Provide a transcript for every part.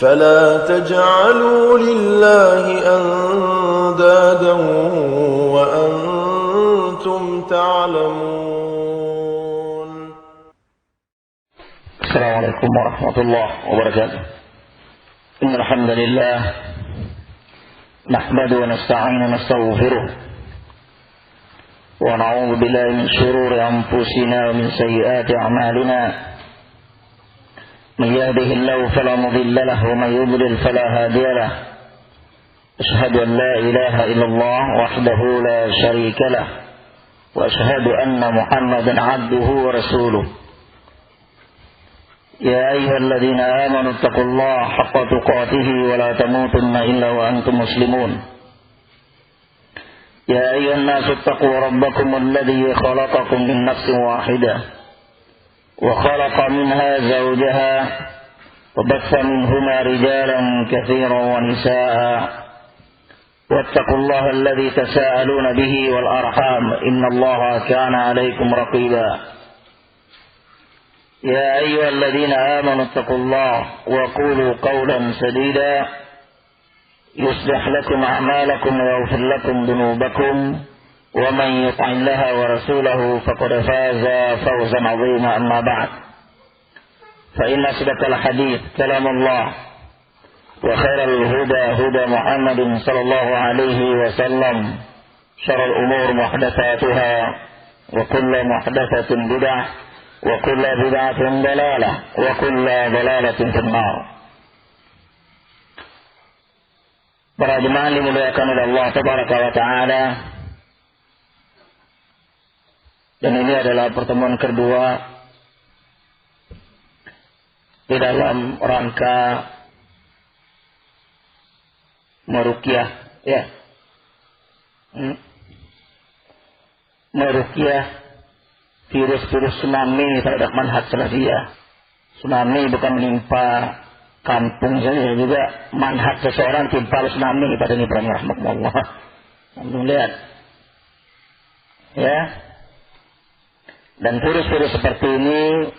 فلا تجعلوا لله أندادا وأنتم تعلمون. السلام عليكم ورحمة الله وبركاته. إن الحمد لله نحمده ونستعين ونستغفره ونعوذ بالله من شرور أنفسنا ومن سيئات أعمالنا. من يهده الله فلا مضل له ومن يضلل فلا هادي له. أشهد أن لا إله إلا الله وحده لا شريك له وأشهد أن محمدا عبده ورسوله. يا أيها الذين آمنوا اتقوا الله حق تقاته ولا تموتن إلا وأنتم مسلمون. يا أيها الناس اتقوا ربكم الذي خلقكم من نفس واحدة وخلق منها زوجها وبث منهما رجالا كثيرا ونساء واتقوا الله الذي تساءلون به والأرحام إن الله كان عليكم رقيبا. يا أيها الذين آمنوا اتقوا الله وقولوا قولا سديدا يصلح لكم أعمالكم ويغفر لكم ذنوبكم ومن يطع الله ورسوله فقد فاز فوزا عظيما. أما بعد فإن أصدق الحديث كلام الله وخير الهدى هدى محمد صلى الله عليه وسلم. شر الأمور محدثاتها وكل محدثة بدعة وكل بدعة ضلالة وكل ضلالة في النار. Para jemaah dimuliakan oleh Allah Tabaraka wa Ta'ala, dan ini adalah pertemuan kedua di dalam rangka meruqyah, meruqyah virus-virus tsunami terhadap manhaj salafiyah. Tsunami bukan menimpa kampung saja, juga manhaj seseorang timpa tsunami pada Ibrahim rahmatullah. Antum lihat, ya. Dan virus-virus seperti ini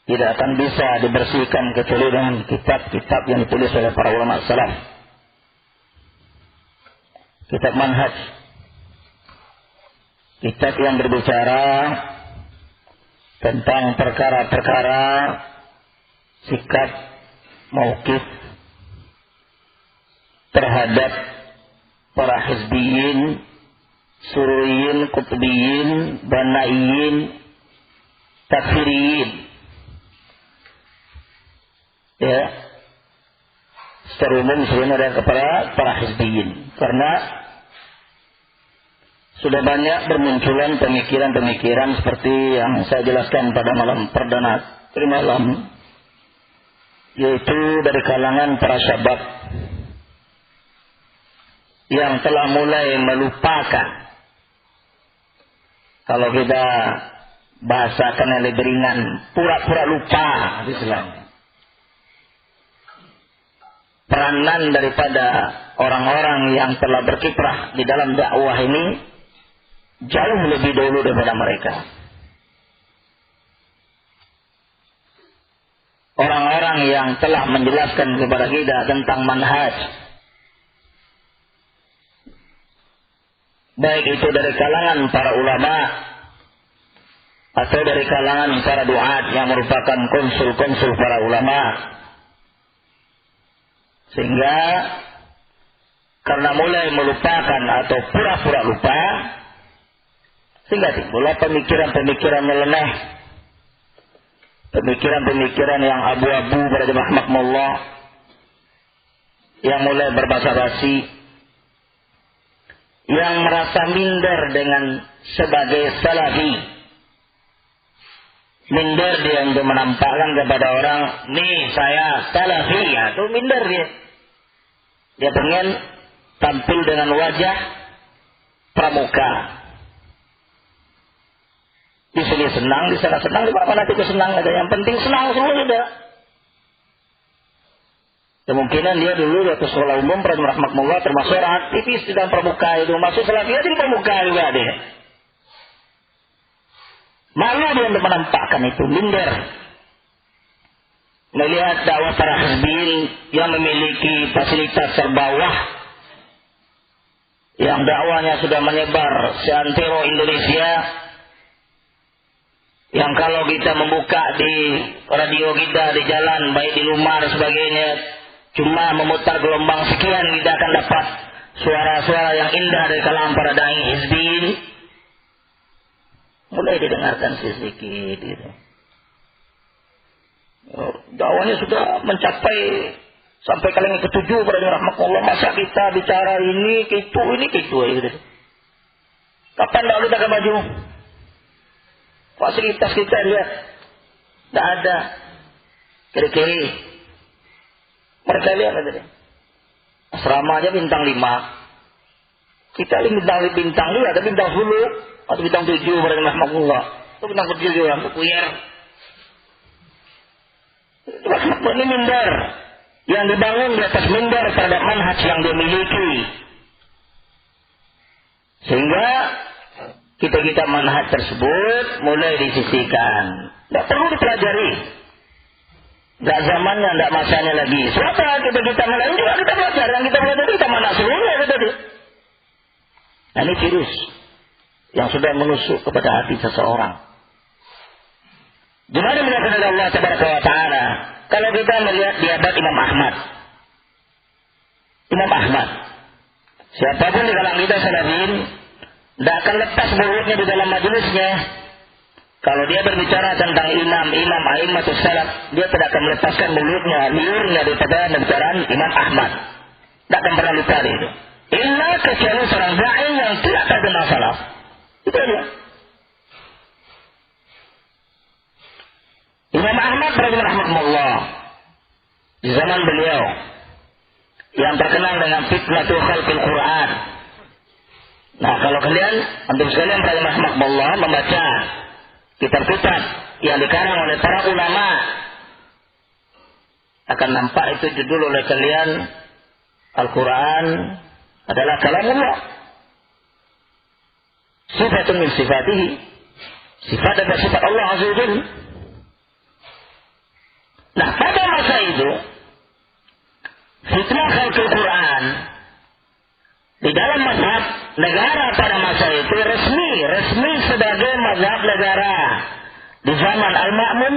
tidak akan bisa dibersihkan kecuali dengan kitab-kitab yang ditulis oleh para ulama salaf. Kitab manhaj, kitab yang berbicara tentang perkara-perkara sikap mauqif terhadap para hizbiyin, sururiyin, qutbiyin, banaiyin, takfiriyin. Ya, secara umum sebenarnya ada kepada para hizbiyin, karena sudah banyak bermunculan pemikiran-pemikiran seperti yang saya jelaskan pada malam perdana malam, yaitu dari kalangan para syabab yang telah mulai melupakan, kalau kita bahasakan yang lebih ringan, pura-pura lupa istilahnya, peranan daripada orang-orang yang telah berkiprah di dalam dakwah ini jauh lebih dulu daripada mereka. Orang-orang yang telah menjelaskan kepada kita tentang manhaj, baik itu dari kalangan para ulama atau dari kalangan para duat yang merupakan konsul-konsul para ulama, sehingga karena mulai melupakan atau pura-pura lupa, sehingga timbullah pemikiran-pemikiran nyeleneh, pemikiran-pemikiran yang abu-abu pada jemaah rahmatullah, yang mulai berbasa-basi, yang merasa minder dengan sebagai salafi, minder dia untuk menampakkan kepada orang, nih saya salafi, ya itu minder dia. Dia pengen tampil dengan wajah pramuka. Di sini senang, di sana senang, di mana-mana itu senang. Ada yang penting senang semua sudah. Kemungkinan dia dulu waktu sekolah umum rahmatullah termasuk orang aktivis di dalam pramuka itu, masuk salafiyah di pramuka juga dia. Malu dia untuk menampakkan itu, minder. melihat dakwah para hizbin yang memiliki fasilitas terbawah, yang dakwahnya sudah menyebar seantero Indonesia, yang kalau kita membuka di radio kita di jalan, baik di rumah dan sebagainya, cuma memutar gelombang sekian kita akan dapat suara-suara yang indah dari kalangan para dai hizbin. Mulai didengarkan sedikit gitu. Dakwahnya sudah mencapai sampai kalian ketujuh pada rahmatullah. Masa kita bicara ini gitu gitu. Kapan dah kita akan maju? Fasilitas kita lihat tidak ada. Kiri-kiri mereka lihat tadi. Asrama aja bintang 5. Kita ini bintang 5 atau bintang 10 atau bintang 7 pada rahmatullah. Itu bintang kecil juga, kuyer. Ini mimbar yang dibangun di atas mimbar terhadap manhaj yang dimiliki, sehingga kita manhaj tersebut mulai disisihkan. Tidak perlu dipelajari, tidak zamannya, tidak masanya lagi. Siapa kita mulai juga kita belajar, yang kita belajar kita mana seluruhnya tadi. Nah, ini virus yang sudah menusuk kepada hati seseorang. Gimana melihat Allah Taala? Kalau kita melihat di abad Imam Ahmad, siapapun di kalangan kita salafin tidak akan lepas mulutnya di dalam majelisnya. Kalau dia berbicara tentang imam a'immatus salaf, dia tidak akan melepaskan mulutnya, liurnya daripada pembicaraan Imam Ahmad. Tidak akan pernah lupa itu. Illa kecuali seorang dai yang tidak terkenal salaf. Itu aja. Imam Ahmad rahimahullah di zaman beliau yang terkenal dengan fitnatul khalqil Quran. Nah, kalau kalian antum sekalian rahimahullah membaca kitab-kitab yang dikarang oleh para ulama, akan nampak itu judul oleh kalian Al-Quran adalah kalamullah. Sifatun min sifatihi. Sifat adalah sifat Allah Azza wa Jalla. Nah, pada masa itu fitnah khalqul Quran di dalam mazhab negara pada masa itu resmi sebagai mazhab negara di zaman Al-Ma'mun,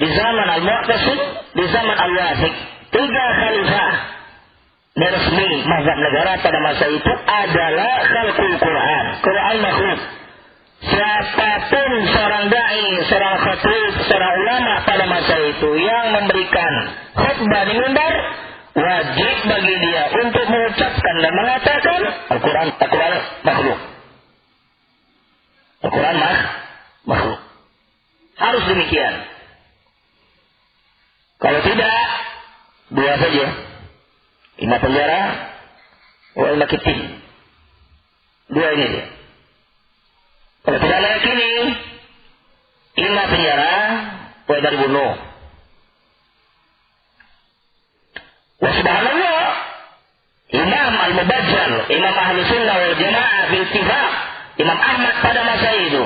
di zaman Al-Mu'tasim, di zaman Al-Wathiq. 3 khalifah resmi mazhab negara pada masa itu adalah khalqul Quran, Quran makhluk. Siapapun seorang dai, seorang khatib, seorang ulama pada masa itu yang memberikan khutbah di mimbar, wajib bagi dia untuk mengucapkan dan mengatakan Al-Quran makhluk. Al-Quran makhluk. Harus demikian. Kalau tidak, 2 saja. 5 penjara, 5 kiting. 2 ini dia. Kalau tidak meyakini, 5 penjara, boleh dibunuh. Wa subhanallah, Imam Al-Mubajjal, Imam Ahli Sunnah wal Jamaah bil ittifaq, Imam Ahmad pada masa itu,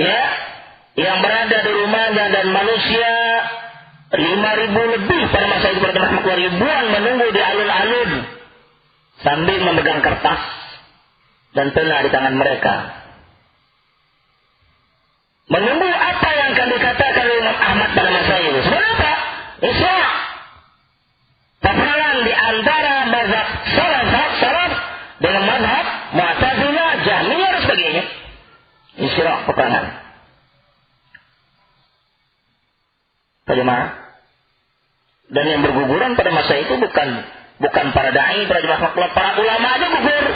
ya, yang berada di rumahnya dan manusia 5.000 lebih pada masa itu, pada ribuan menunggu di alun-alun sambil memegang kertas dan pena di tangan mereka, menunggu apa yang akan dikatakan oleh Imam Ahmad pada masa itu. Sebenarnya apa? Isra, peperangan di antara mazhab salaf dengan mazhab Mu'tazilah, Jahmiyah dan sebagainya. Isra, peperangan. Bagaimana? Dan yang berguguran pada masa itu bukan para dai, para ulama aja gugur.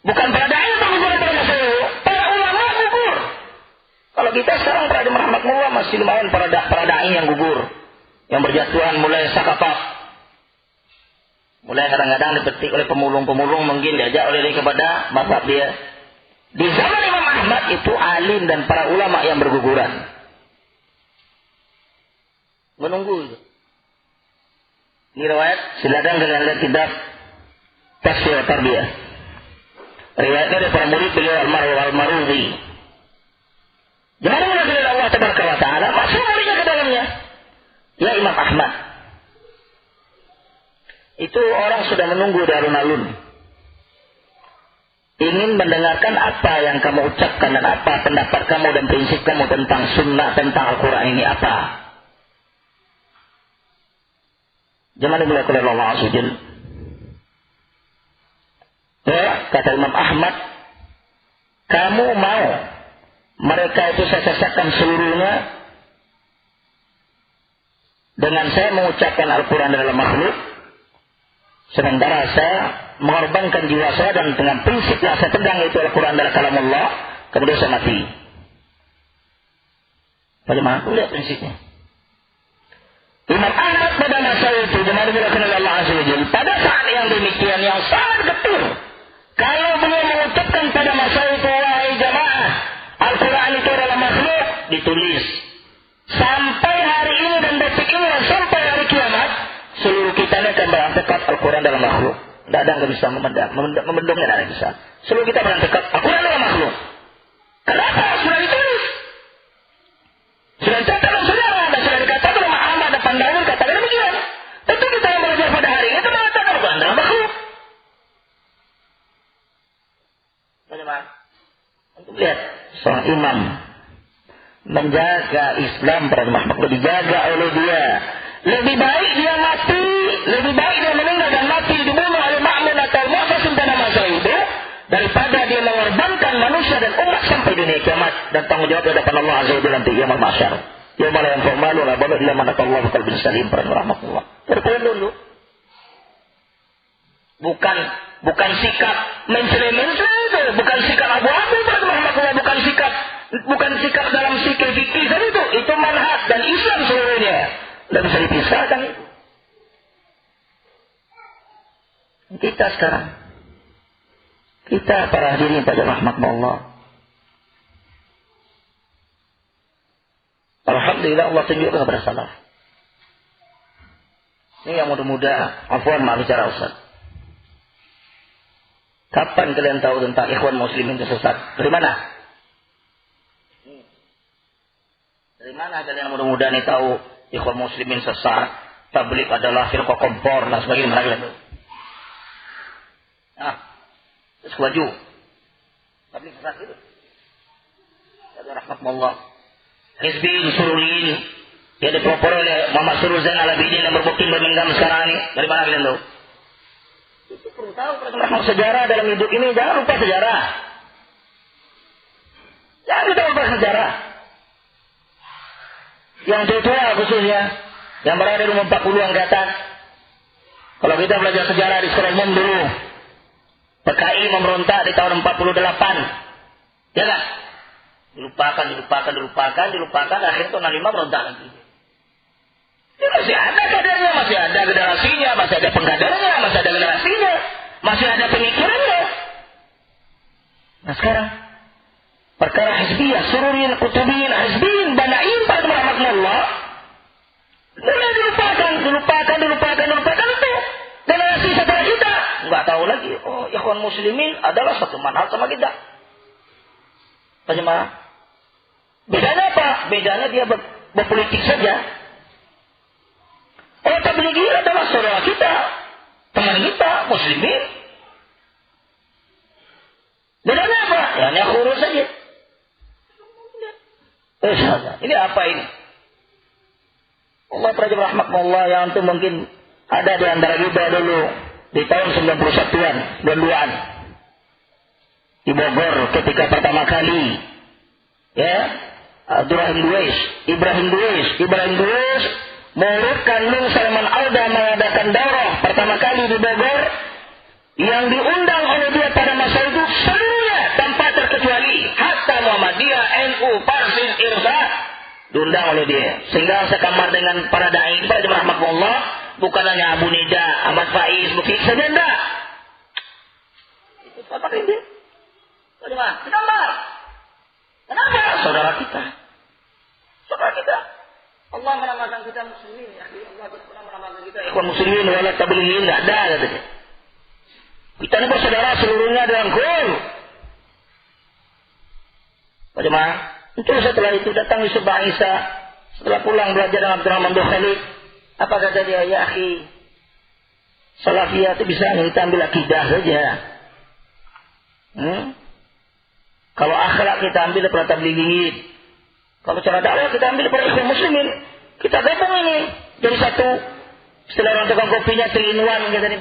Bukan para dai yang berguguran pada masa itu, para ulama gugur. Kalau kita sekarang para rahmatullah masih lumayan para dai yang gugur, yang berjatuhan mulai sakafat, mulai kadang-kadang dipetik oleh pemulung-pemulung, mungkin diajak oleh dia kepada mazhab dia. Di zaman Imam Ahmad itu alim dan para ulama yang berguguran. Menunggu itu. Ini riwayat, silakan kalian lihat kitab Tafsir Tarbiyah. Riwayatnya dari para murid beliau Al-Marudhi. Jangan mengenal Allah Taala, masuk muridnya ke dalamnya. Ya Imam Ahmad, itu orang sudah menunggu di alun-alun, ingin mendengarkan apa yang kamu ucapkan dan apa pendapat kamu dan prinsip kamu tentang sunnah, tentang Al-Quran ini apa. Jangan dimuliakan oleh Allah Azza wa Jalla. Ya, kata Imam Ahmad, kamu mau mereka itu saya sesatkan seluruhnya dengan saya mengucapkan Al-Quran dalam makhluk, sementara saya mengorbankan jiwa saya dan dengan prinsip yang saya pegang yaitu Al-Quran adalah kalam Allah, kemudian saya mati. Bagaimana? Lihat prinsipnya. Imam Ahmad pada masa itu, jemaah dimuliakan oleh Allah Azza wa Jalla, pada saat yang demikian yang sangat getol, kalau beliau mengucapkan pada masa itu, wahai jamaah, Al-Quran itu adalah makhluk, ditulis. Sampai hari ini dan detik ini dan sampai hari kiamat, seluruh kita ini akan berantekat Al-Quran dalam makhluk. Tidak ada yang bisa membendungnya, tidak ada bisa. Seluruh kita berantekat Al-Quran dalam makhluk. Kenapa? Sudah ditulis. Sudah dicatat dalam sejarah dan sudah dikatakan oleh Muhammad dan pandangan katakan demikian. Tentu kita yang belajar pada hari ini itu mengatakan Al-Quran dalam makhluk. Bagaimana? Untuk lihat seorang imam menjaga Islam pada makhluk, dijaga oleh dia. Lebih baik dia mati, lebih baik dia meninggal dan mati dibunuh oleh Ma'mun atau Mu'tasim pada masa itu, daripada dia mengorbankan manusia dan umat sampai dunia kiamat dan tanggung jawab di hadapan Allah Azza wa Jalla nanti yaumul mahsyar. Yaumul la yanfa'u malun wala banun illa man atallaha biqalbin salim. Rahmatullah. Terpulang dulu. Bukan sikap mencela-mencela itu, bukan sikap abu-abu, bukan sikap dalam sikap fikih dan itu manhaj dan Islam seluruhnya. Tidak bisa dipisahkan itu. Kita sekarang, kita para hadirin pada rahmatullah, alhamdulillah Allah tunjukkan kepada salaf. Ini yang muda-muda, afwan maaf bicara Ustaz. Kapan kalian tahu tentang ikhwan muslimin itu sesat? Dari mana? Dari mana kalian muda-muda ini tahu ikhwan muslimin sesat? Tabligh adalah firqah kompor dan sebagainya. Mana kalian tahu? Nah, terus baju. Tabligh sesat itu. Ya rahmatullah. Hizbin, Sururin. Dia dipropor oleh Muhammad Surur Zain Al-Abidin yang bermukim Birmingham sekarang ini. Dari mana kalian tahu? Itu perlu tahu tentang sejarah dalam hidup ini. Jangan lupa sejarah. Jangan kita lupa sejarah. Yang tua khususnya, yang berada di umur 40-an ke atas. Kalau kita belajar sejarah di sekolah umum dulu, PKI memberontak di tahun 48. Ya kan? Dilupakan. Akhirnya tahun 65 berontak lagi. Ya, masih ada kadernya, masih ada generasinya, masih ada pengkadernya, masih ada generasinya, masih ada pemikirannya. Nah sekarang, perkara hizbiyah, sururin, kutubin, hizbin, banain, pada rahmatullah, mulai dilupakan itu. Generasi setelah kita, nggak tahu lagi, oh ikhwan muslimin adalah satu manhaj sama kita. Bagaimana? Bedanya apa? Bedanya dia berpolitik saja. Tablighi adalah saudara kita, teman kita, muslimin. Bedanya apa? Ya, hanya khurus saja. Ini apa ini? Allah Ta'ala rahmatullah yang itu mungkin ada di antara kita dulu di tahun 91-an, 92-an. Di Bogor ketika pertama kali ya Ibrahim Duwais murid kandung Salman Auda mengadakan daurah pertama kali di Bogor yang diundang oleh dia pada masa itu seluruhnya tanpa terkecuali hatta Muhammadiyah, NU, Parsis, Irsa diundang oleh dia sehingga sekamar dengan para dai pada rahmatullah bukan hanya Abu Nida, Ahmad Faiz, Mufid saja enggak. Itu apa ini? Bagaimana? Sekamar. Kenapa? Saudara kita. Allah menamakan kita muslimin ya. Allah pernah menamakan kita ikhwan muslimin wala tablighin, enggak ada katanya. Kita ini bersaudara seluruhnya dengan kul. Bagaimana? Itu setelah itu datang Yusuf bin Isa Setelah pulang belajar dengan Abdurrahman bin Khalid, apa kata dia? Ya akhi, salafiyah itu bisa kita ambil akidah saja. Kalau akhlak kita ambil daripada tablighin. Kalau cara dakwah kita ambil daripada ikhwan muslimin. Kita gabung ini jadi satu. Setelah orang tukang kopinya 3-in-1 kata ini.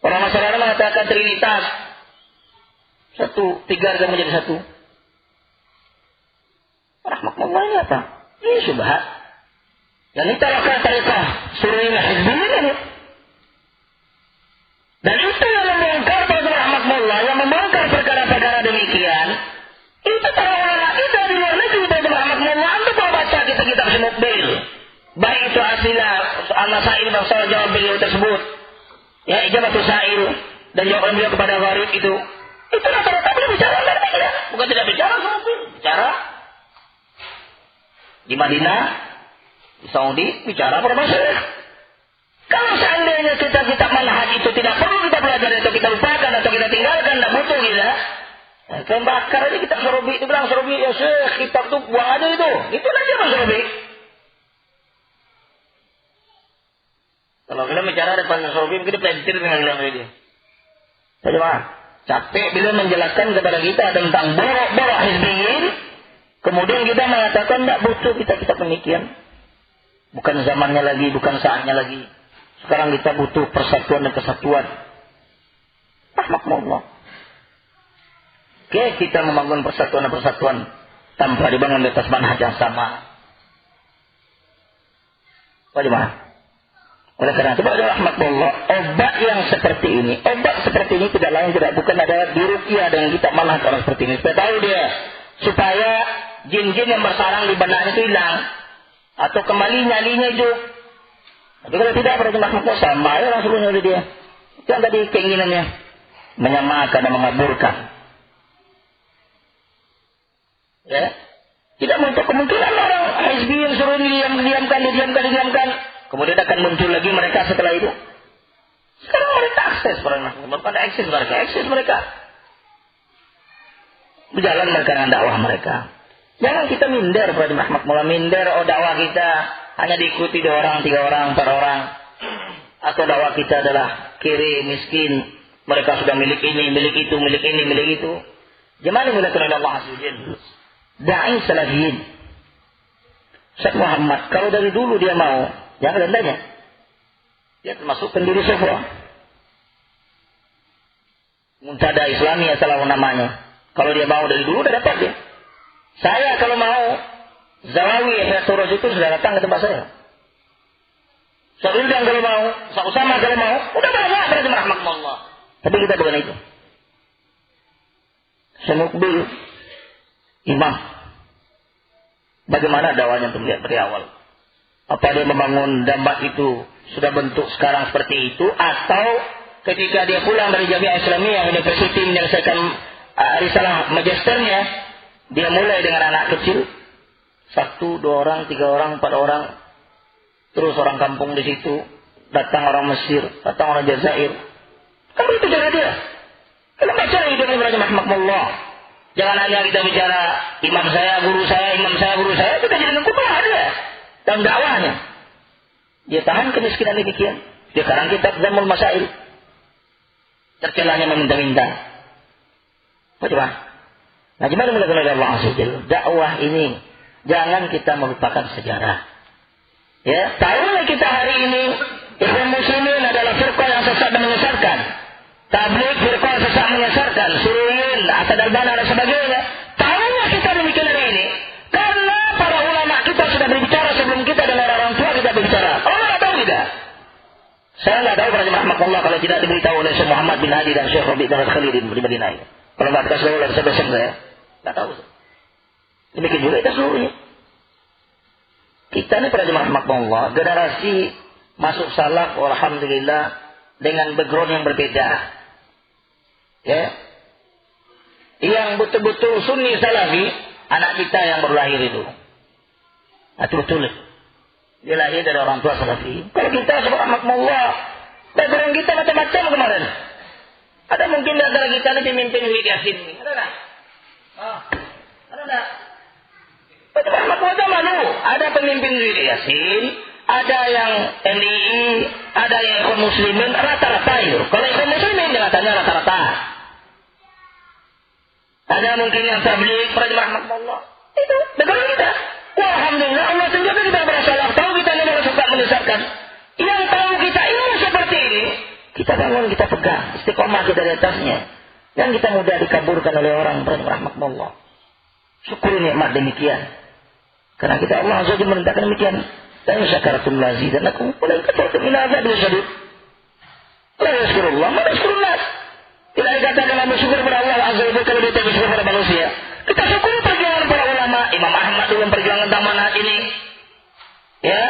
Orang masyarakat mengatakan trinitas. 1, 3 akan menjadi 1. Rahmatullah ini apa? Ini syubhat. Yang ini tarekah suruhnya hizbiyyin ini. Dan itu yang membongkar pada rahmatullah, yang membongkar perkara-perkara demikian. Itu para ulama kita di luar negeri pada rahmatullah. Anda mau baca kitab-kitab Mukbil. Baik itu asilah al-masail masalah jawab beliau tersebut. Ya, ijabatul sa'il dan jawaban beliau kepada gharib itu. Itu rata-rata beliau bicara berbeda. Bukan tidak bicara Mukbil, bicara di Madinah, di Saudi, bicara pada masyarakat. Kalau seandainya kitab-kitab manhaj itu tidak perlu kita belajar atau kita lupakan atau kita tinggalkan, tidak butuh kita. Kembakar aja kitab Surubi itu bilang Surubi, ya Syekh, kitab itu buang aja itu. Itu aja Mas Surubi. Kalau kita bicara depan Surubi, mungkin pelentir dengan bilang dia. Jadi capek bila menjelaskan kepada kita tentang borok-borok hizbiyyin. Kemudian kita mengatakan tidak butuh kita demikian. Bukan zamannya lagi, bukan saatnya lagi. Sekarang kita butuh persatuan dan kesatuan. Rahmatullah. Oke, kita membangun persatuan dan persatuan tanpa dibangun di atas manhaj yang sama. Bagaimana? Oleh karena itu, rahmatullah, obat yang seperti ini, tidak lain tidak bukan ada di ruqyah dengan kitab manhaj orang seperti ini. Supaya tahu dia, supaya jin-jin yang bersarang di benaknya itu hilang. Atau kembali nyalinya hidup. Tapi kalau tidak, pada jemaah sama ya langsung oleh dia. Itu yang tadi keinginannya. Menyamakan dan mengaburkan. Ya. Tidak menutup kemungkinan orang hizbiyyin suruh didiamkan. Kemudian akan muncul lagi mereka setelah itu. Sekarang mereka akses. Bukan akses mereka. Berjalan mereka dengan dakwah mereka. Jangan kita minder pada rahmatullah, dakwah kita hanya diikuti 2 orang, 3 orang, 4 orang. Atau dakwah kita adalah kiri, miskin. Mereka sudah milik ini, milik itu, milik ini, milik itu. Gimana mulakan Allah Azza wa Jalla? Da'i salafiyin. Syekh Muhammad, kalau dari dulu dia mau, jangan rendahnya. Dia termasuk pendiri Sufra. Muntada Islami salah namanya. Kalau dia mau dari dulu udah dapat dia. Saya kalau mau Zawawi Suraj itu sudah datang ke tempat saya. Syaruldan kalau mau, Usama kalau mau, udah banyak berarti rahmatullah. Tapi kita bukan itu. Semukbil imam. Bagaimana dakwahnya untuk melihat dari awal? Apa dia membangun dambat itu sudah bentuk sekarang seperti itu, atau ketika dia pulang dari Jamiah Islamiyah University menyelesaikan risalah magisternya, dia mulai dengan anak kecil, 1, 2 orang, 3 orang, 4 orang, terus orang kampung di situ, datang orang Mesir, datang orang Jazair. Kan itu cara dia. Kita baca hidup Ibrahim rahimahullah. Jangan hanya kita bicara imam saya, guru saya, guru saya, kita jadi kumpah dia dalam dakwahnya. Dia tahan kemiskinan demikian. Dia karang kitab Zammul Masail. Tercelanya meminta-minta. Bagaimana? Nah, gimana mulakan oleh Allah Azza wa Jalla? Dakwah ini jangan kita melupakan sejarah. Ya, tahulah kita hari ini ikhwan muslimin adalah firqah yang sesat dan menyesatkan. Tabligh firqah yang sesat menyesatkan, Suriyyin, Asad Albana dan sebagainya. Tahulah kita demikian hari ini karena para ulama kita sudah berbicara sebelum kita dan orang tua kita berbicara. Allah nggak tahu tidak? Saya nggak tahu pada rahmatullah kalau tidak diberitahu oleh Syekh Muhammad bin Hadi dan Syekh Rabi' dan Khalid di Madinah ini. Kalau nggak dikasih tahu oleh sebesar saya, nggak tahu. Demikian juga kita seluruhnya. Kita ini pada rahmatullah generasi masuk salaf, alhamdulillah dengan background yang berbeda. Ya, yang betul-betul sunni salafi, anak kita yang baru lahir itu. Nah, betul. Dia lahir dari orang tua salafi. Kalau kita subhanallah, background kita macam-macam kemarin. Ada mungkin di antara kita ini pemimpin Wid Yasin. Ada tak? Oh, ada tak? Rahmatullah zaman dulu ada pemimpin Yasin, ada yang NII, ada yang Ikhwan Muslimin, rata-rata itu. Kalau Ikhwan Muslimin katanya rata-rata. Ada mungkin yang tabligh, para rahmatullah. Itu negara kita. Alhamdulillah Allah tunjukkan kita bersalah. Tahu kita ini malah suka menyesatkan. Yang tahu kita ilmu seperti ini, kita bangun, kita pegang, istiqomah kita di atasnya. Dan kita mudah dikaburkan oleh orang, para rahmatullah. Syukur nikmat demikian. Karena kita Allah Azza wa Jalla merintahkan demikian. Dan syakaratum lazidannakum wa la kafartum min adzabil syadid. La yashkurullah, ma yashkurullah. Tidak dikatakan kami syukur kepada Allah Azza wa Jalla kalau dia tidak syukur kepada manusia. Kita syukur perjuangan para ulama, Imam Ahmad dalam perjuangan tamanat ini. Ya,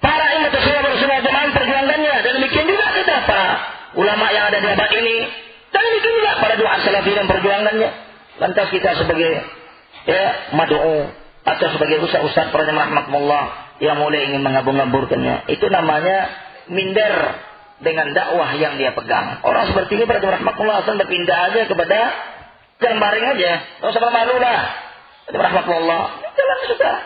para imam sahabat semua jemaah perjuangannya, dan demikian juga kita para ulama yang ada di abad ini. Dan demikian juga para doa salafi dan perjuangannya. Lantas kita sebagai mad'u atau sebagai ustaz-ustaz para rahmatullah yang mulai ingin mengabur-ngaburkannya, itu namanya minder dengan dakwah yang dia pegang. Orang seperti ini para rahmatullah asal berpindah aja kepada jangan baring aja, nggak usah malu lah. Rahmatullah jalan sudah.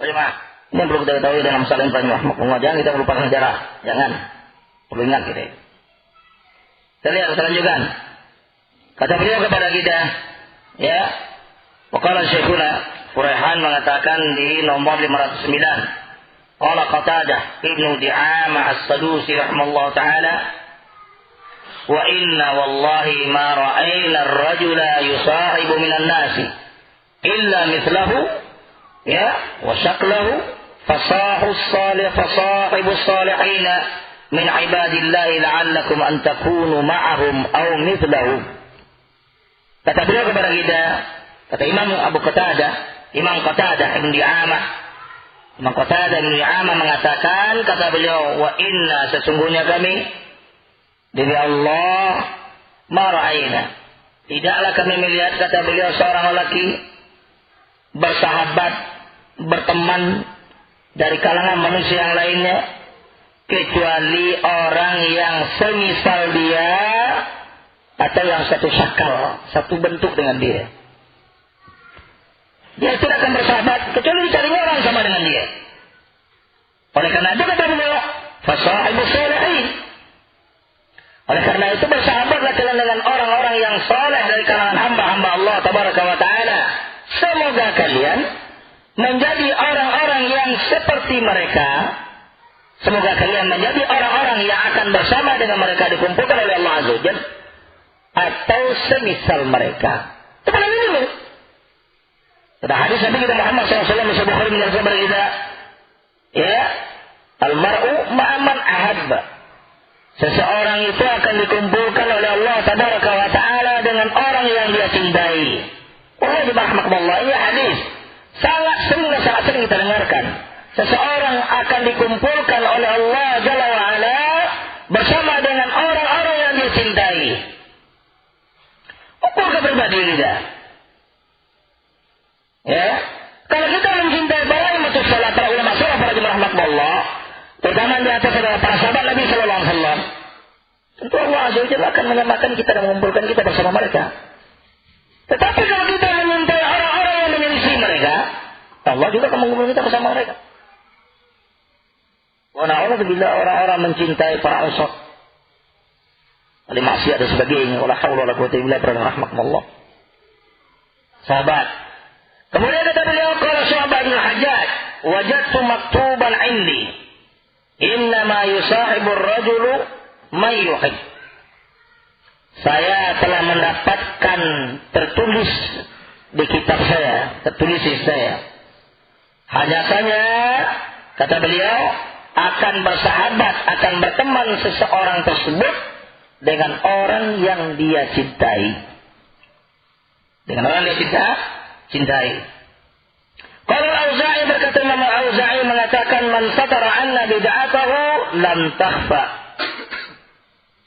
Bagaimana? Ini yang perlu kita ketahui dalam masalah ini rahmatullah. Jangan kita melupakan sejarah, jangan. Perlu ingat kita. Kita lihat selanjutnya. Kata beliau kepada kita, ya, waqala Syekhuna Furaihan mengatakan di nomor 509. Qala Qatadah Ibnu Di'amah As-Sadusi rahimahullah ta'ala, wa inna wallahi ma ra'ayna ar-rajula yusahibu minan nasi illa mithlahu ya wa shaklahu fasahu salihin min ibadillahi la'allakum an takunu ma'ahum aw mithlahum. Kata beliau kepada kita, kata Imam Abu Qatadah, Imam Qatadah Ibn Di'amah, Imam Qatadah Ibn Di'amah mengatakan, kata beliau, wa inna sesungguhnya kami demi Allah mara'ayna, tidaklah kami melihat, kata beliau, seorang lelaki bersahabat, berteman dari kalangan manusia yang lainnya, kecuali orang yang semisal dia atau yang satu syakal, satu bentuk dengan dia. Dia tidak akan bersahabat kecuali dicarinya orang sama dengan dia. Oleh karena itu kata beliau, fasahibus salihin. Oleh karena itu bersahabatlah kalian dengan orang-orang yang saleh dari kalangan hamba-hamba Allah tabaraka wa taala. Semoga kalian menjadi orang-orang yang seperti mereka. Semoga kalian menjadi orang-orang yang akan bersama dengan mereka dikumpulkan oleh Allah Azza wa Jalla atau semisal mereka. Itu paling ini. Pada hadis Nabi kita Muhammad SAW Bukhari menyebutkan kita, ya, al-mar'u ma'aman ahabba. Seseorang itu akan dikumpulkan oleh Allah tabaraka wa ta'ala dengan orang yang dia cintai. Wahai rahmatullah, ini hadis sangat sering kita dengarkan. Seseorang akan dikumpulkan oleh Allah Jalla wa ala bersama dengan orang-orang yang dia cintai. Ukur kepribadian kita. Ya, kalau kita mencintai para imam salat, para ulama salaf, para jemaah rahmatullah, terutama di atas adalah para sahabat Nabi sallallahu alaihi wasallam, tentu Allah Azza wa Jalla akan menyamakan kita dan mengumpulkan kita bersama mereka. Tetapi kalau kita mencintai orang-orang yang menyelisih mereka, Allah juga akan mengumpulkan kita bersama mereka. Wa na'udzubillah, orang-orang mencintai para usat, ahli maksiat dan sebagainya, wala haula wala quwwata illa billah, rahmatullah. Sahabat. Kemudian kata beliau, qala Syu'bah bin Hajjaj, wajadtu maktuban 'indi, innama yusahibu ar-rajulu man yuhib. Saya telah mendapatkan tertulis di kitab saya, tertulis di saya. Hanya saja, kata beliau, akan bersahabat, akan berteman seseorang tersebut dengan orang yang dia cintai. Dengan orang yang dia cintai. Kalau Al-Auza'i berkata, Imam Al-Auza'i mengatakan, man satara anna bid'atahu lam takhfa,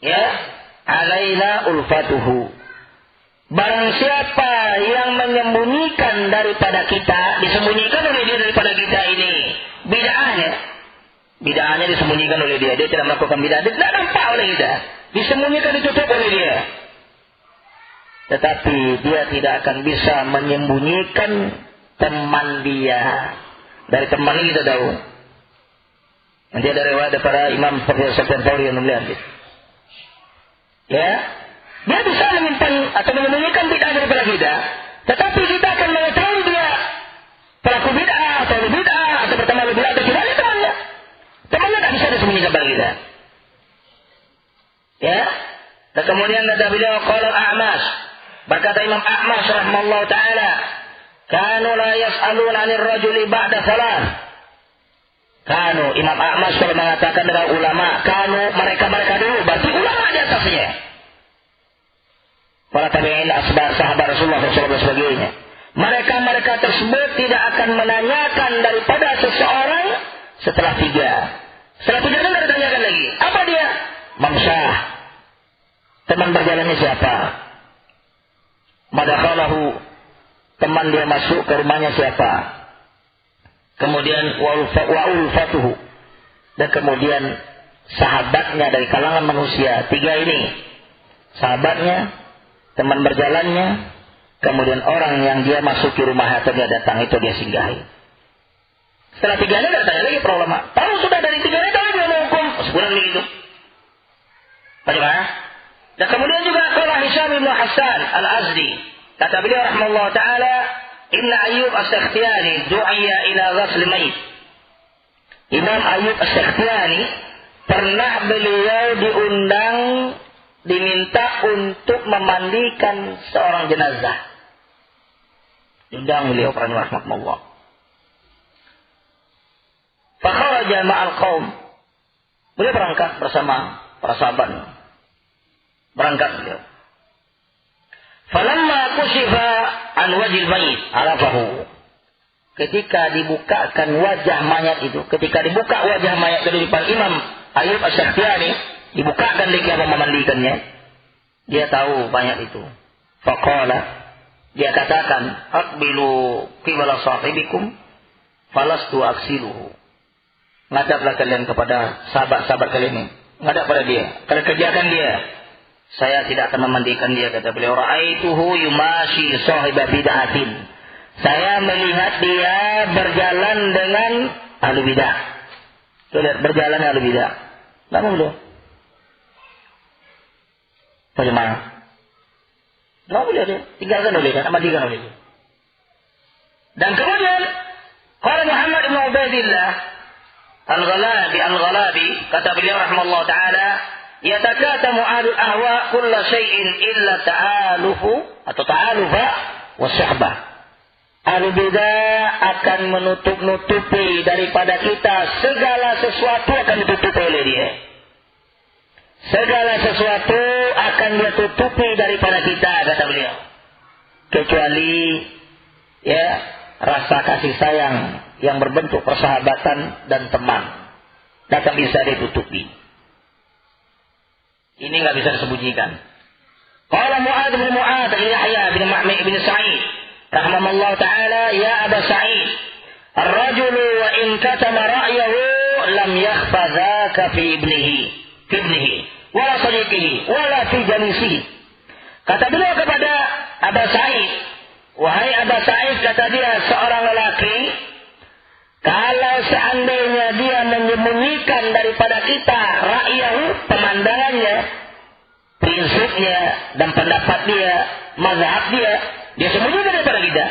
ya, alaina ulfatuhu. Barang siapa yang menyembunyikan daripada kita, disembunyikan oleh dia daripada kita ini bid'ahnya disembunyikan oleh dia tidak melakukan bid'ah, dia tidak nampak oleh kita, disembunyikan, ditutup oleh dia. tetapi dia tidak akan bisa menyembunyikan teman dia dari teman ini. Kita tahu nanti ada riwayat para imam seperti Sufyan Tsauri yang mulia, ya, dia bisa menyimpan atau menyembunyikan bid'ah daripada kita, tetapi kita akan mengetahui dia pelaku bid'ah atau bid'ah atau berteman bid'ah atau tidak, ada temannya tak bisa disembunyikan pada kita, ya. Dan kemudian kata beliau, qala A'mash, berkata Imam A'mash rahimahullah taala, kanu la yas'aluna 'anil rajuli ba'da salat. Kanu, Imam A'mash kalau mengatakan dengan ulama, kanu mereka dulu, berarti ulama di atasnya. Para tabi'in, sahabat Rasulullah SAW dan sebagainya. Mereka tersebut tidak akan menanyakan daripada seseorang setelah 3. Setelah 3 kan tidak ditanyakan lagi. Apa dia? Mamsyah. Teman berjalannya siapa? Madakhalahu. Teman dia masuk ke rumahnya siapa? Kemudian wa'ulfatuhu. Dan kemudian sahabatnya dari kalangan manusia. 3 ini. Sahabatnya, teman berjalannya, kemudian orang yang dia masuki rumah atau dia datang itu dia singgahi. Setelah 3 ini tidak tanya lagi para ulama. Tahu sudah dari 3 ini tahu dia menghukum. Sebulan begitu. Bagaimana? Dan kemudian juga qala Hisham bin Hassan Al-Azdi, kata beliau rahimahullah taala, inna Ayyub As-Sakhtiyani du'iya ila ghasl mayit. Imam Ayyub As-Sakhtiyani pernah beliau diundang, diminta untuk memandikan seorang jenazah. Diundang beliau rahimahullah. Fa kharaja ma'al qaum. Beliau berangkat bersama para sahabat. Berangkat beliau. Falamma kushifa an wajhil mayit arafahu. Ketika dibukakan wajah mayat itu, ketika dibuka wajah mayat dari depan Imam Ayyub As-Sakhtiyani, dibukakan dia mau memandikannya, dia tahu mayat itu. Faqala, dia katakan, aqbilu qibala sahibikum falastu aksiluhu. Ngadaplah kalian kepada sahabat-sahabat kalian ini. Ngadap pada dia. Kalian kerjakan dia. Saya tidak akan memandikan dia, kata beliau. Ra'aituhu yumashi sahiba bid'atin. Saya melihat dia berjalan dengan ahli bidah. Lihat, berjalan dengan ahli bidah. Lama beliau. Bagaimana? Lama beliau dia. Tinggalkan oleh dia, mandikan oleh dia. Dan kemudian qala Muhammad bin Ubaidillah Al-Ghalabi, kata beliau rahimahullah taala, yatakatamu ahlul ahwa kulla syai'in illa ta'alufa wasyahbah. Ahli bidah akan menutup-nutupi daripada kita, segala sesuatu akan ditutupi oleh dia. Segala sesuatu akan dia tutupi daripada kita, kata beliau. Kecuali ya rasa kasih sayang yang berbentuk persahabatan dan teman. Akan bisa ditutupi. Ini enggak bisa disembunyikan. Qala Mu'adz bin Mu'adz Yahya bin Ma'mi bin Sa'id rahimahullah taala, ya Aba Sa'id, ar-rajulu wa in katama ra'yahu lam yakhfa dzaka fi ibnihi wala sadiqihi wala fi janisihi. Kata beliau kepada Aba Sa'id, wahai Aba Sa'id, kata dia, seorang lelaki kalau seandainya dia menyembunyikan daripada kita ra'yahu, pemandangannya, prinsipnya dan pendapat dia, mazhab dia sembunyikan daripada kita.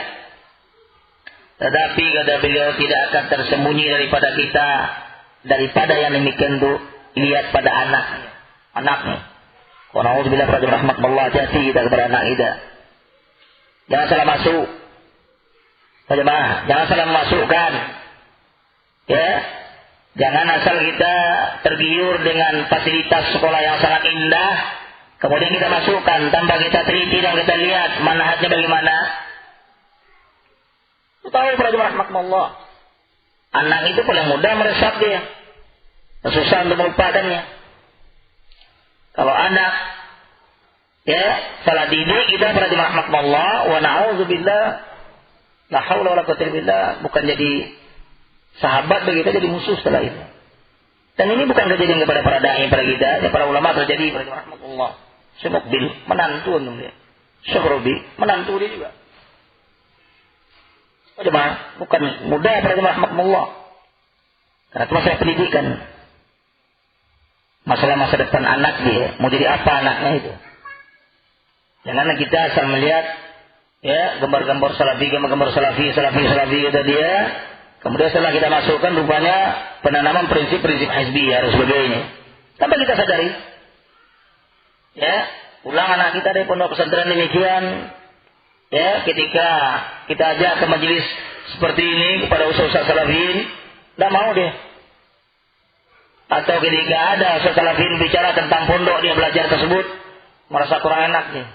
Tetapi kata beliau, tidak akan tersembunyi daripada kita daripada yang demikian itu lihat pada anaknya. Wa na'udzubillah min rahmatillah, hati kita kepada anak kita. Jangan salah masuk. Bagaimana? Jangan salah memasukkan. Ya, jangan asal kita tergiur dengan fasilitas sekolah yang sangat indah, kemudian kita masukkan tanpa kita teliti dan kita lihat manhajnya bagaimana. Tahu para jemaah rahmatullah, anak itu paling mudah meresap dia, susah untuk melupakannya. Kalau anak ya salah didik kita para jemaah rahmatullah, wa na'udzubillah, la haula wala quwwata illa billah, bukan jadi sahabat bagi kita, jadi musuh setelah itu. Dan ini bukan kejadian kepada para dai, para kita, para ulama terjadi pada rahmatullah. Si Mukbil menantu dia. Syuhrubi, menantu dia juga. Jemaah, bukan mudah para jemaah rahmatullah. Karena itu masalah pendidikan. Masalah masa depan anak dia, mau jadi apa anaknya itu. Jangan kita asal melihat ya gambar-gambar salafi kata dia. Kemudian setelah kita masukkan rupanya penanaman prinsip-prinsip hizbiyah dan sebagainya. Tanpa kita sadari. Ya, ulang anak kita dari pondok pesantren demikian. Ya, ketika kita ajak ke majelis seperti ini kepada ustaz salafin, tidak mau dia. Atau ketika ada ustaz salafin bicara tentang pondok dia belajar tersebut, merasa kurang enak dia.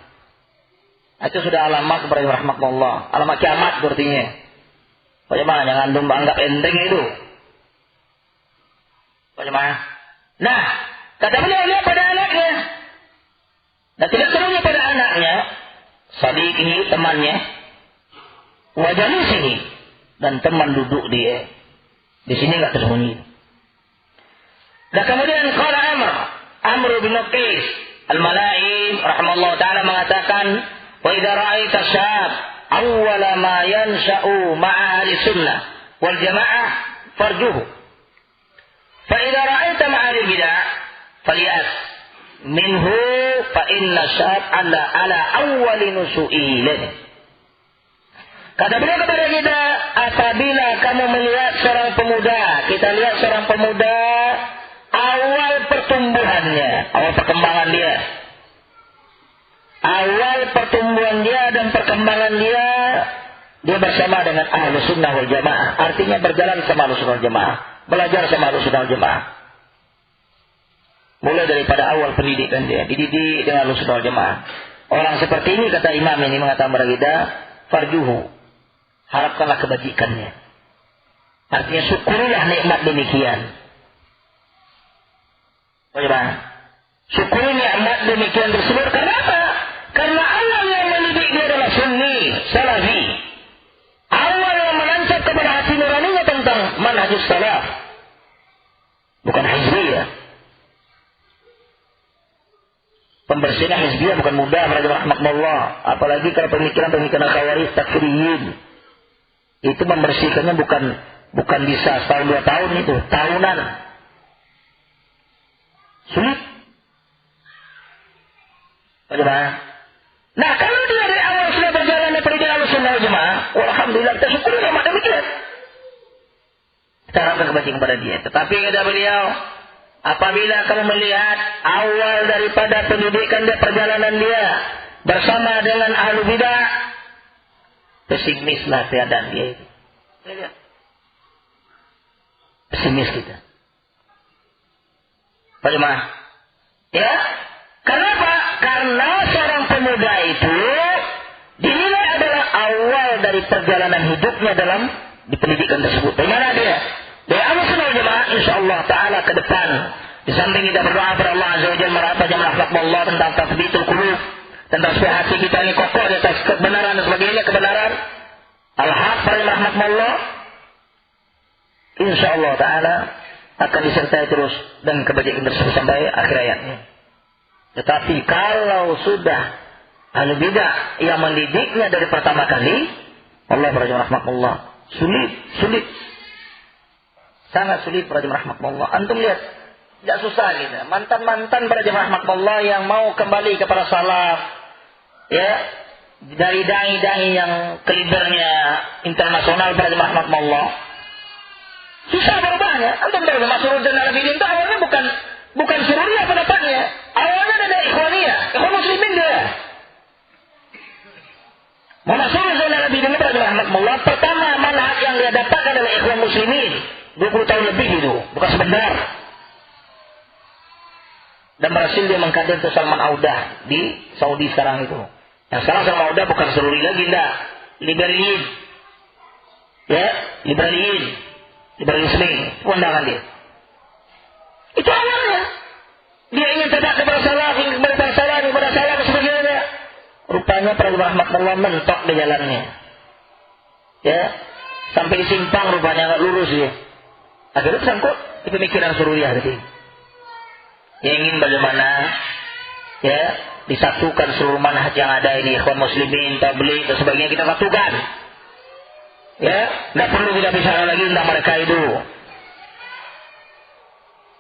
Itu sudah alamat kepada rahmatullah, alamat kiamat artinya. Bagaimana jangan antum anggap enteng itu. Bagaimana? Nah, kata beliau lihat pada anaknya. Dan tidak serunya pada anaknya, sadiqihi temannya, wajahnya sini dan teman duduk dia. Di sini enggak tersembunyi. Dan kemudian qala Amr bin Qais Al-Mala'i rahimahullah taala mengatakan, "Wa idza ra'aita syab awwala ma yansha'u ma'a ahli sunnah wal jamaah farjuhu. Fa idza ra'aita ma'a ahli bid'ah falyas minhu fa inna syab ala awwali nusu'i lana." Kata beliau kepada kita, apabila kamu melihat seorang pemuda, kita lihat seorang pemuda awal pertumbuhannya, awal perkembangan dia. Awal pertumbuhan dia dan perkembangan dia bersama dengan ahlu sunnah wal jamaah. Artinya berjalan sama ahlu sunnah wal jamaah, belajar sama ahlu sunnah wal jamaah. Mulai daripada awal pendidikan dia, dididik dengan ahlu sunnah wal jamaah. Orang seperti ini, kata imam ini mengatakan kepada kita, farjuhu, harapkanlah kebajikannya. Artinya syukurilah nikmat demikian. Bagaimana? Syukuri nikmat demikian tersebut. Karena apa? Karena Allah yang mendidik dia adalah sunni, salafi. Allah yang menancap kepada hati nuraninya tentang manhajus salaf, bukan hizbiyah. Pembersihan hizbiyah bukan mudah para jemaah rahmatullah. Apalagi kalau pemikiran-pemikiran khawarij takfiriyin. Itu membersihkannya bukan bisa setahun 2 tahun, itu tahunan. Sulit. Bagaimana? Nah, kalau dia dari awal sudah berjalan dari pendidikan Ahlussunnah wal Jamaah, alhamdulillah kita syukuri nikmat demikian. Kita harapkan kebaikan kepada dia. Tetapi kata beliau, apabila kamu melihat awal daripada pendidikan dia, perjalanan dia bersama dengan ahlu bidah, pesimislah keadaan dia itu. Lihat. Pesimis kita. Bagaimana? Ya, kenapa? Karena seorang pemuda itu dinilai adalah awal dari perjalanan hidupnya dalam di pendidikan tersebut. Bagaimana dia? Dari Ahlussunnah wal Jamaah, insyaallah taala ke depan. Di samping kita berdoa kepada Allah Azza wa Jalla merasa Allah tentang tasbitul qulub, tentang supaya hati kita ini kokoh di atas kebenaran dan sebagainya, kebenaran al-haq rahmatullah. Insyaallah taala akan disertai terus dan kebajikan tersebut sampai akhir ayatnya. Tetapi kalau sudah ahli bidah yang mendidiknya dari pertama kali, Allah rahmatullah, sulit. Sangat sulit para jemaah rahmatullah. Antum lihat, tidak susah gitu. Mantan-mantan para jemaah rahmatullah yang mau kembali kepada salaf, ya, dari dai-dai yang kalibernya internasional para jemaah rahmatullah. Susah berubahnya. Antum tahu Masrur dan Al-Bidin itu awalnya bukan sururiyah pendapatnya. Awalnya ada ikhwaniyah, ikhwan muslimin dia. Masrur dan Al-Bidin itu adalah rahmatullah. Pertama manhaj yang dia dapatkan adalah ikhwan muslimin. 20 tahun lebih itu, bukan sebentar. Dan berhasil dia mengkader ke Salman Audah di Saudi sekarang itu. Yang sekarang Salman Audah bukan sururi lagi, enggak. Liberaliin. Ya, liberalisme, undangan dia. Itu awalnya. Dia ingin tegak kepada salaf, kepada salaf sebagainya. Rupanya para rahmatullah mentok di jalannya. Ya, sampai di simpang rupanya enggak lurus dia. Akhirnya tersangkut di pemikiran sururiyah tadi. Yang ingin bagaimana ya disatukan seluruh manhaj yang ada ini, ikhwan muslimin, tabligh dan sebagainya, kita satukan. Ya, tidak perlu kita bicara lagi tentang mereka itu.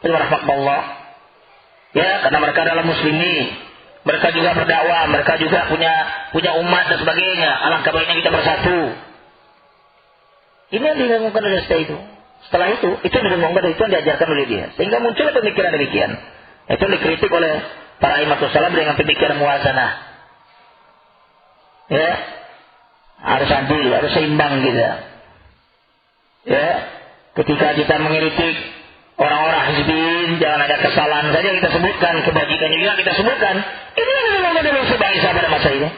Rahmatullah. Ya, karena mereka adalah muslimin. Mereka juga berdakwah, mereka juga punya umat dan sebagainya. Alangkah baiknya kita bersatu. Ini yang dilakukan oleh itu. Setelah itu yang dilakukan itu yang diajarkan oleh dia. Sehingga muncul pemikiran demikian. Itu dikritik oleh para imamatus salam dengan pemikiran muwazanah. Ya, harus adil, harus seimbang gitu. Ya, ketika kita mengkritik orang-orang hizbin, jangan ada kesalahan saja kita sebutkan, kebajikan juga kita sebutkan. Ini yang dilakukan oleh sebangsa pada masa ini.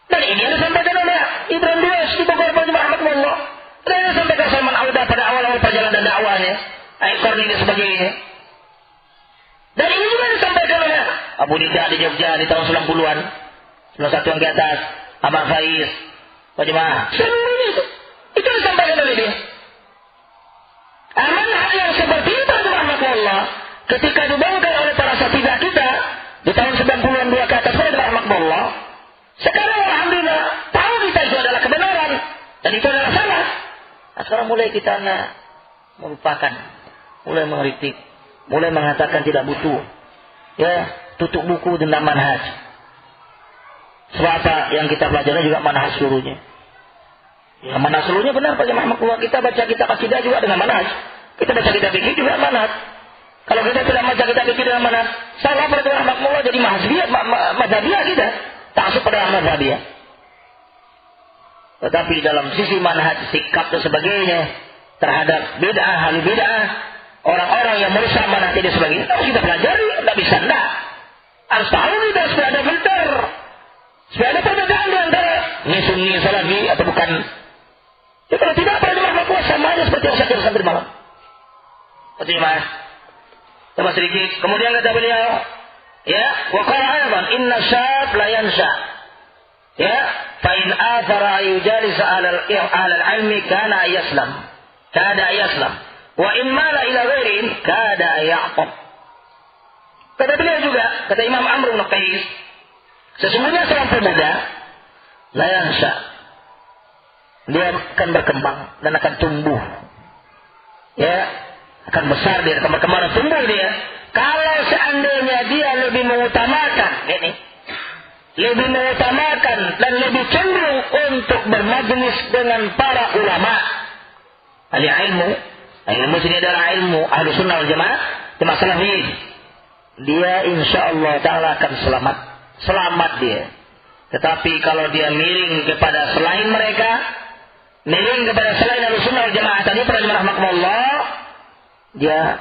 Dan ini yang disampaikan oleh Ibrahim Dues di Bogor Rahmatullah. Dan yang disampaikan Salman Auda pada awal-awal perjalanan dakwahnya, Aikor ini sebagainya. Dan ini juga disampaikan oleh Abu Nida di Jogja di tahun 90-an, 91 yang ke atas, Ahmad Faiz, Pak Jemaah. Semuanya itu disampaikan oleh dia. Amanah yang seperti itu rahmatullah ketika dibangkai oleh para satidah kita di tahun 90-an dua ke atas rahmatullah. Sekarang alhamdulillah tahu kita itu adalah kebenaran dan itu adalah salah. Nah, sekarang mulai kita melupakan, mulai mengkritik, mulai mengatakan tidak butuh. Ya, tutup buku tentang manhaj. Sebab apa yang kita pelajari juga manhaj seluruhnya. Ya, manhaj seluruhnya benar Pak Jemaah. Kita baca kitab akidah juga dengan manhaj. Kita baca kitab fikih juga manhaj. Kalau kita tidak baca kitab fikih dengan manhaj, salah pada rahmatullah jadi mazhabiyah kita. Taksub pada mazhabiyah. Tetapi dalam sisi manhaj, sikap dan sebagainya terhadap bid'ah, ahli bid'ah, orang-orang yang merusak manhaj dan sebagainya, harus kita pelajari, tidak bisa enggak. Harus tahu kita supaya ada filter. Supaya ada perbedaan di antara ini sunni, salafi atau bukan. Ya, kalau tidak pada rahmatullah sama aja seperti yang saya katakan tadi malam. Betul mas. Coba sedikit. Kemudian kata beliau, ya, wa qala aidan inna syab la yansha. Ya, fa in athara yujalis ala al-ilmi kana yaslam. Wa in mala ila ghairin kada ya'tab. Kata beliau juga, kata Imam Amr bin Qais, sesungguhnya seorang pemuda la yansha. Dia akan berkembang dan akan tumbuh. Ya, akan besar dia, akan berkembang dan tumbuh dia. Kalau seandainya dia lebih mengutamakan dan lebih cenderung untuk bermajlis dengan para ulama, ahli ilmu sini adalah ilmu ahlu sunnah wal jamaah, jamaah salafi. Dia insyaallah taala akan selamat dia. Tetapi kalau dia miring kepada selain mereka, miring kepada selain ahlu sunnah wal jamaah tadi para jemaah rahmatullah, dia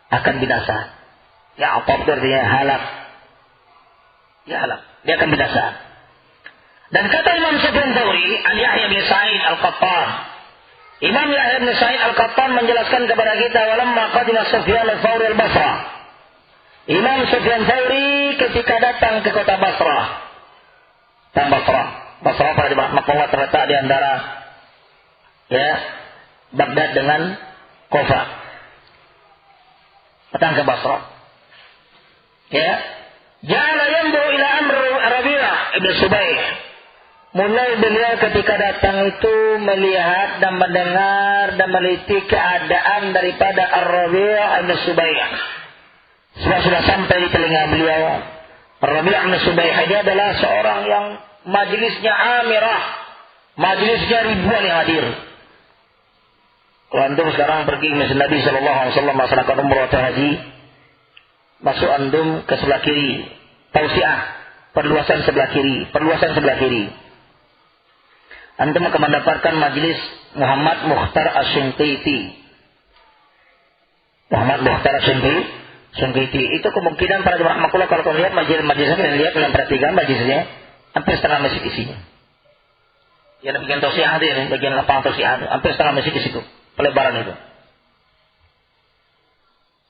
akan binasa. Ya, apa artinya halak? Ya, halak. Dia akan binasa. Dan kata Imam Sufyan Tsauri, an Yahya bin Sa'id Al-Qattan. Imam Yahya bin Sa'id Al-Qattan menjelaskan kepada kita, walamma qadima Sufyan Tsauri al-Basra. Imam Sufyan Tsauri ketika datang ke kota Basrah. Basrah pada makmullah terletak di antara ya Baghdad dengan Kufa. Datang ke Basrah. Ya. Ja'ala yanzuru ila amr Rabi'ah ibn Subaih. Mulai beliau ketika datang itu melihat dan mendengar dan meliti keadaan daripada Ar-Rabi'ah ibn Subaih. Sudah sampai di telinga beliau. Ar-Rabi'ah ibn Subaih dia adalah seorang yang majlisnya amirah. Majlisnya ribuan yang hadir. Kalau antum sekarang pergi ke Masjid Nabi sallallahu alaihi wasallam melaksanakan umrah atau haji, masuk antum ke sebelah kiri, tausiah, perluasan sebelah kiri. Antum akan mendapatkan majlis Muhammad Mukhtar Asy-Shinqiti. Itu kemungkinan para jemaah makhluk kalau kau lihat majlisnya dan lihat dengan perhatikan majlisnya hampir setengah masjid isinya. Ya, bagian tausiah ini, bagian lapangan tausiah, hampir setengah masjid di situ. Pelebaran itu.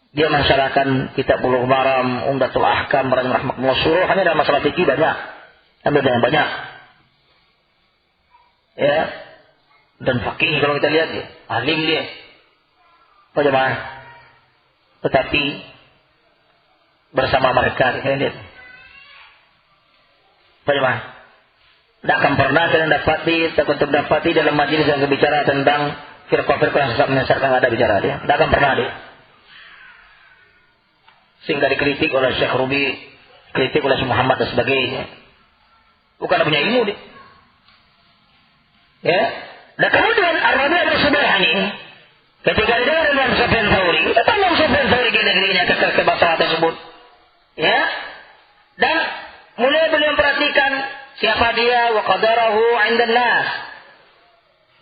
Dia mensyarahkan kitab Bulughul Maram, Umdatul Ahkam, rahmatullah suruh hanya dalam masalah fikih banyak. Ambil dengan banyak. Ya. Dan fakih kalau kita lihat dia, alim dia. Apa jemaah? Tetapi bersama mereka kita lihat. Bagaimana? Tidak akan pernah kalian dapati dalam majelis yang berbicara tentang firqah-firqah yang sesat menyesatkan, ada bicara dia. Tidak akan pernah dia. Sehingga dikritik oleh Syekh Rubi, kritik oleh Syekh Muhammad dan sebagainya. Bukan punya ilmu dia. Ya. Dan kemudian Ar-Rabi' bin Subai'ani ketika dia dengar Imam Sufyan Tsauri, kata Imam Sufyan Tsauri di negerinya ke bahasa tersebut. Ya. Dan mulai beliau memperhatikan siapa dia, wa qadarahu 'indan nas.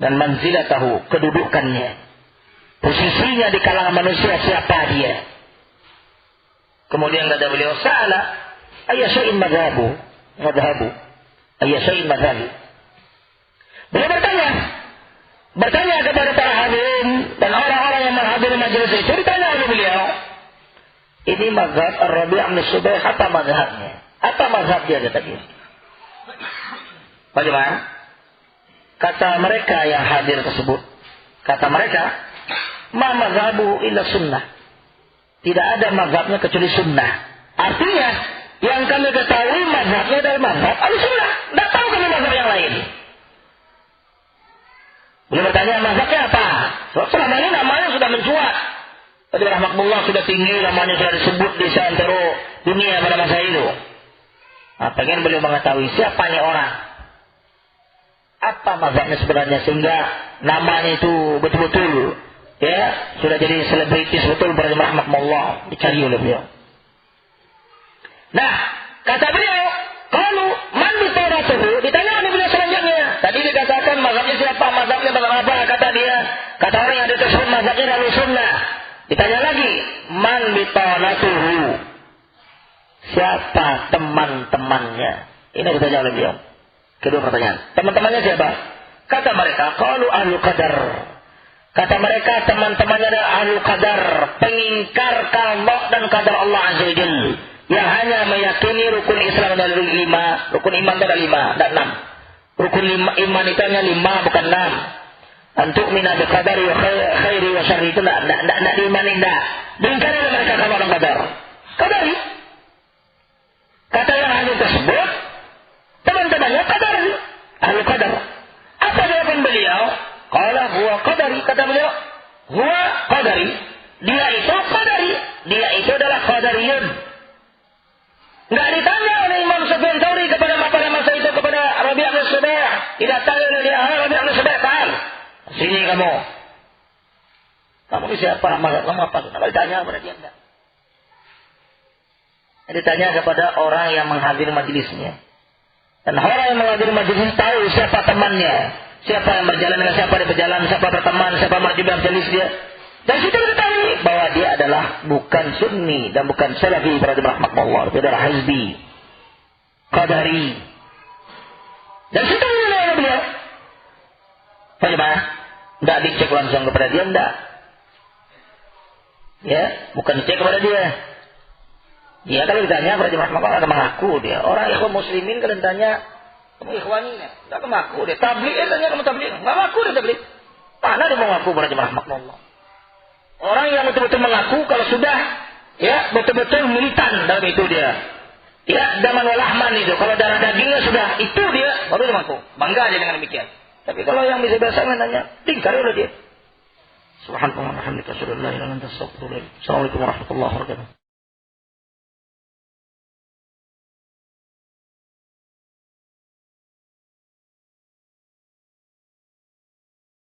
Dan manzilatahu, kedudukannya. Posisinya di kalangan manusia, siapa dia. Kemudian kata beliau, sa'ala ayya syai'in madhabu. Ayya syai'in madhabu. Beliau bertanya kepada para hadirin dan orang-orang yang menghadiri majelis itu, ditanya oleh beliau, ini mazhab Ar-Rabi' bin Subaih, apa mazhabnya? Apa mazhab dia, kata dia. Bagaimana? Kata mereka yang hadir tersebut, kata mereka, ma mazhabu illa sunnah. Tidak ada mazhabnya kecuali sunnah. Artinya, yang kami ketahui mazhabnya dari mazhab al-sunnah. Tidak tahu kami mazhab yang lain. Beliau bertanya, mazhabnya apa? Selama ini namanya sudah mencuat. Tadi rahmatullah sudah tinggi, namanya sudah disebut di seantero dunia pada masa itu. Nah, pengen beliau mengetahui siapa ini orang. Apa mazhabnya sebenarnya sehingga namanya itu betul-betul ya sudah jadi selebritis betul pada rahmatullah, dicari oleh beliau. Nah, kata beliau, kalau man bitaratuhu, ditanya oleh beliau selanjutnya. Tadi dikatakan mazhabnya siapa, mazhabnya bagaimana, kata dia. Kata orang yang ada tersebut mazhabnya lalu sunnah. Ditanya lagi, man bitaratuhu, siapa teman-temannya. Ini ditanya oleh beliau. Kedua pertanyaan, teman-temannya siapa? Kata mereka, qalu ahlul qadar. Kata mereka, teman-temannya adalah ahlul qadar, pengingkar qada dan qadar Allah Azza wa Jalla, yang hanya meyakini rukun Islam ada 5, rukun iman ada 5 dan 6. Rukun iman itu hanya 5 bukan 6. Antuk mina biqadari wa khairi wa syarri itu tidak diimani, tidak. Diingkari oleh mereka qada dan qadar. Qadari. Kata yang ahli tersebut, teman-temannya qadari, ahli qadar. Apa jawaban beliau? Qala huwa qadari, kata beliau, huwa qadari. Dia itu qadari. Dia itu adalah qadariyun. Enggak ditanya oleh Imam Sufyan Tsauri kepada masa itu kepada Rabi' bin Subaih. Tidak tanya oleh dia, Rabi' bin Subaih, ta'al. Sini kamu. Kamu ini siapa? Kamu apa? Tidak ditanya kepada dia, enggak. Ditanya kepada orang yang menghadiri majelisnya. Dan orang yang menghadiri majelis tahu siapa temannya, siapa yang berjalan dengan siapa di perjalanan, siapa berteman, siapa berjumpa majelis dia. Dan situ diketahui bahwa dia adalah bukan sunni dan bukan salafi berada rahmatullah, dia adalah hizbi, qadari. Dan situ diketahui beliau. Bagaimana? Tidak dicek langsung kepada dia, tidak. Ya, bukan cek kepada dia. Dia kalau ditanya berarti rahmatullah akan mengaku dia. Orang ikhwan muslimin kalau ditanya, kamu ikhwaninya, tidak mengaku dia. Tabligh, tanya kamu tabligh, nggak mengaku dia tabligh. Mana dia mau mengaku berarti rahmatullah. Orang yang betul-betul mengaku kalau sudah ya betul-betul militan dalam itu dia. Ya, daman walahman itu. Kalau darah dagingnya sudah itu dia, baru dia mengaku. Bangga dia dengan demikian. Tapi kalau yang bisa biasa nanya, tingkari oleh dia. Subhanallah, alhamdulillah, sallallahu alaihi wasallam. Assalamualaikum warahmatullahi wabarakatuh.